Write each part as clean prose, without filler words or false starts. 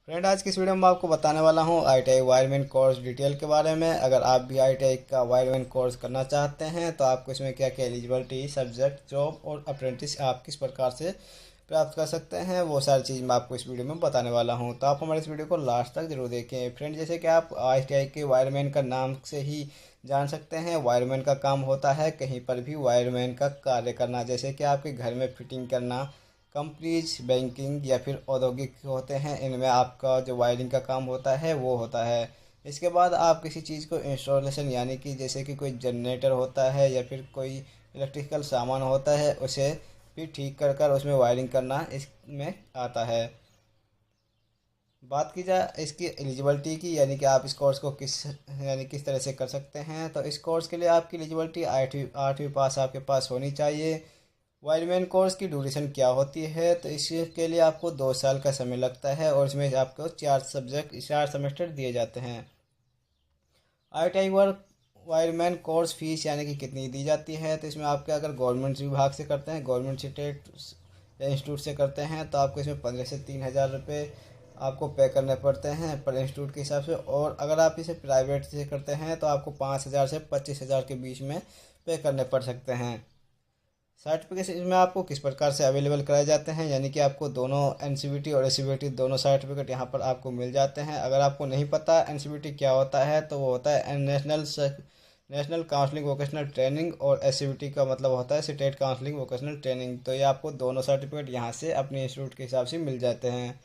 Friend, आज की इस वीडियो में मैं आपको बताने वाला हूँ ITI वायरमैन कोर्स डिटेल के बारे में। अगर आप भी ITI का वायरमैन कोर्स करना चाहते हैं तो आपको इसमें क्या क्या एलिजिबिलिटी, सब्जेक्ट, जॉब और अप्रेंटिस आप किस प्रकार से प्राप्त कर सकते हैं, वो सारी चीज़ मैं आपको इस वीडियो में बताने वाला हूँ। तो आप हमारे इस वीडियो को लास्ट तक जरूर देखें। फ्रेंड, जैसे कि आप ITI के वायरमैन का नाम से ही जान सकते हैं, वायरमैन का काम होता है कहीं पर भी वायरमैन का कार्य करना। जैसे कि आपके घर में फिटिंग करना, कंपनीज, बैंकिंग या फिर औद्योगिक होते हैं, इनमें आपका जो वायरिंग का काम होता है वो होता है। इसके बाद आप किसी चीज़ को इंस्टॉलेशन, यानी कि जैसे कि कोई जनरेटर होता है या फिर कोई इलेक्ट्रिकल सामान होता है, उसे भी ठीक कर कर उसमें वायरिंग करना इसमें आता है। बात की जाए इसकी एलिजिबिलिटी की, यानी कि आप इस कोर्स को किस तरह से कर सकते हैं, तो इस कोर्स के लिए आपकी एलिजिबिलिटी आठवीं पास आपके पास होनी चाहिए। वायरमैन कोर्स की ड्यूरेशन क्या होती है, तो इसके लिए आपको 2 साल का समय लगता है और इसमें आपको 4 सेमेस्टर दिए जाते हैं। ITI work wireman course fees यानी कि कितनी दी जाती है, तो इसमें आपके अगर गवर्नमेंट विभाग से करते हैं, गवर्नमेंट स्टेट या इंस्टीट्यूट से करते हैं, तो आपको इसमें 15 से 3 हज़ार रुपये आपको पे करने पड़ते हैं पर इंस्टीट्यूट के हिसाब से। और अगर आप इसे प्राइवेट से करते हैं तो आपको 5 हज़ार से 25 हज़ार के बीच में पे करने पड़ सकते हैं। सर्टिफिकेट इसमें आपको किस प्रकार से अवेलेबल कराए जाते हैं, यानी कि आपको दोनों NCVT और SCVT दोनों सर्टिफिकेट यहाँ पर आपको मिल जाते हैं। अगर आपको नहीं पता NCVT क्या होता है, तो वो होता है नेशनल काउंसलिंग वोकेशनल ट्रेनिंग, और SCVT का मतलब होता है स्टेट काउंसलिंग वोकेशनल ट्रेनिंग। तो ये आपको दोनों सर्टिफिकेट यहाँ से अपने इंस्टीट्यूट के हिसाब से मिल जाते हैं।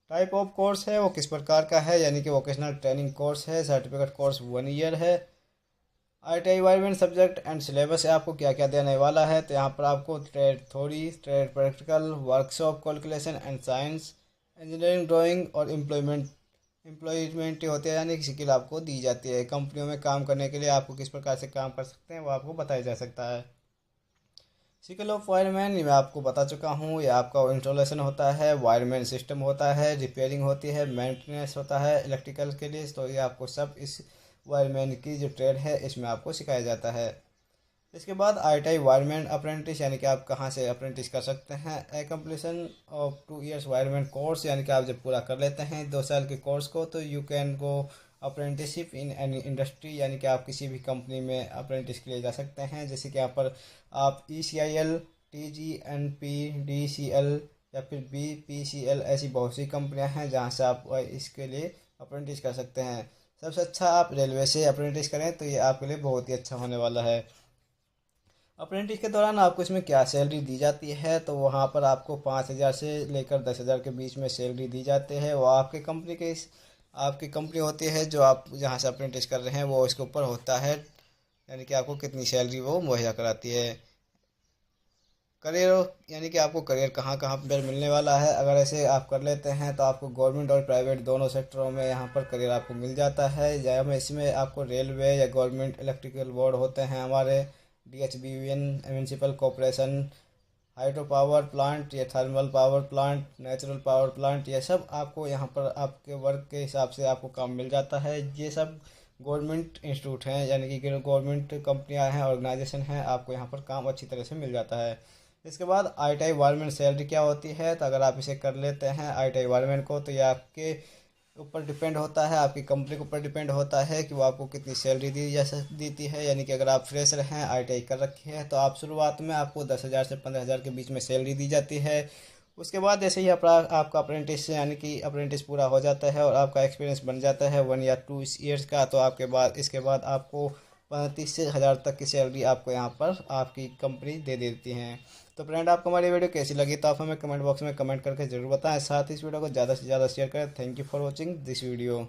टाइप ऑफ कोर्स है वो किस प्रकार का है, यानी कि वोकेशनल ट्रेनिंग कोर्स है। सर्टिफिकेट कोर्स 1 ईयर है। ITI wireman subject and syllabus आपको क्या क्या देने वाला है, तो यहाँ पर आपको trade theory, trade practical, workshop, calculation and science, engineering, drawing और एम्प्लॉयमेंट होते हैं, यानी कि स्किल आपको दी जाती है। कंपनियों में काम करने के लिए आपको किस प्रकार से काम कर सकते हैं वो आपको बताया जा सकता है। स्किल ऑफ वायरमैन ये मैं आपको बता चुका हूँ। ये आपका इंस्टॉलेशन होता है, वायरमैन सिस्टम होता है, रिपेयरिंग होती है, मेंटेनेंस होता है इलेक्ट्रिकल के लिए। तो ये आपको सब इस वायरमैन की जो ट्रेड है इसमें आपको सिखाया जाता है। इसके बाद ITI वायरमैन अप्रेंटिस, यानी कि आप कहाँ से अप्रेंटिस कर सकते हैं। A completion of 2 years wireman course, यानी कि आप जब पूरा कर लेते हैं 2 साल के कोर्स को, तो you can go apprenticeship in any industry, यानी कि आप किसी भी कंपनी में अप्रेंटिस के लिए जा सकते हैं। जैसे कि यहाँ पर आप ECIL, TGNPDCL या फिर BPCL, ऐसी बहुत सी कंपनियां हैं जहाँ से आप इसके लिए अप्रेंटिस कर सकते हैं। सबसे अच्छा आप रेलवे से अप्रेंटिस करें तो ये आपके लिए बहुत ही अच्छा होने वाला है। अप्रेंटिस के दौरान आपको इसमें क्या सैलरी दी जाती है, तो वहाँ पर आपको 5 हज़ार से लेकर 10 हज़ार के बीच में सैलरी दी जाती है। वो आपकी कंपनी होती है जो आप जहाँ से अप्रेंटिस कर रहे हैं वो इसके ऊपर होता है, यानी कि आपको कितनी सैलरी वो मुहैया कराती है। करियर, यानी कि आपको करियर कहाँ कहाँ पर मिलने वाला है। अगर ऐसे आप कर लेते हैं तो आपको गवर्नमेंट और प्राइवेट दोनों सेक्टरों में यहाँ पर करियर आपको मिल जाता है। या में इसमें आपको रेलवे या गवर्नमेंट इलेक्ट्रिकल बोर्ड होते हैं हमारे, DHBN, municipal corporation, hydro power plant या thermal power plant, natural power plant, ये सब आपको यहाँ पर आपके वर्क के हिसाब से आपको काम मिल जाता है। ये सब गवर्नमेंट इंस्टीट्यूट हैं, यानी कि गवर्नमेंट कंपनियां हैं, ऑर्गेनाइजेशन हैं, आपको यहाँ पर काम अच्छी तरह से मिल जाता है। इसके बाद ITI वायरमैन सैलरी क्या होती है, तो अगर आप इसे कर लेते हैं ITI वायरमैन को, तो ये आपके ऊपर डिपेंड होता है, आपकी कंपनी के ऊपर डिपेंड होता है कि वो आपको कितनी सैलरी देती है। यानी कि अगर आप फ्रेशर हैं, ITI कर रखे हैं, तो आप शुरुआत में आपको 10 हज़ार से 15 हज़ार के बीच में सैलरी दी जाती है। उसके बाद जैसे ही आपका अप्रेंटिस, यानी कि अप्रेंटिस पूरा हो जाता है और आपका एक्सपीरियंस बन जाता है 1 या 2 ईयर्स का, तो इसके बाद आपको 35 हज़ार तक की सैलरी आपको यहाँ पर आपकी कंपनी दे देती हैं। तो फ्रेंड, आपको हमारी वीडियो कैसी लगी तो आप हमें कमेंट बॉक्स में कमेंट करके जरूर बताएं। साथ ही इस वीडियो को ज़्यादा से ज़्यादा शेयर करें। Thank you for watching this video.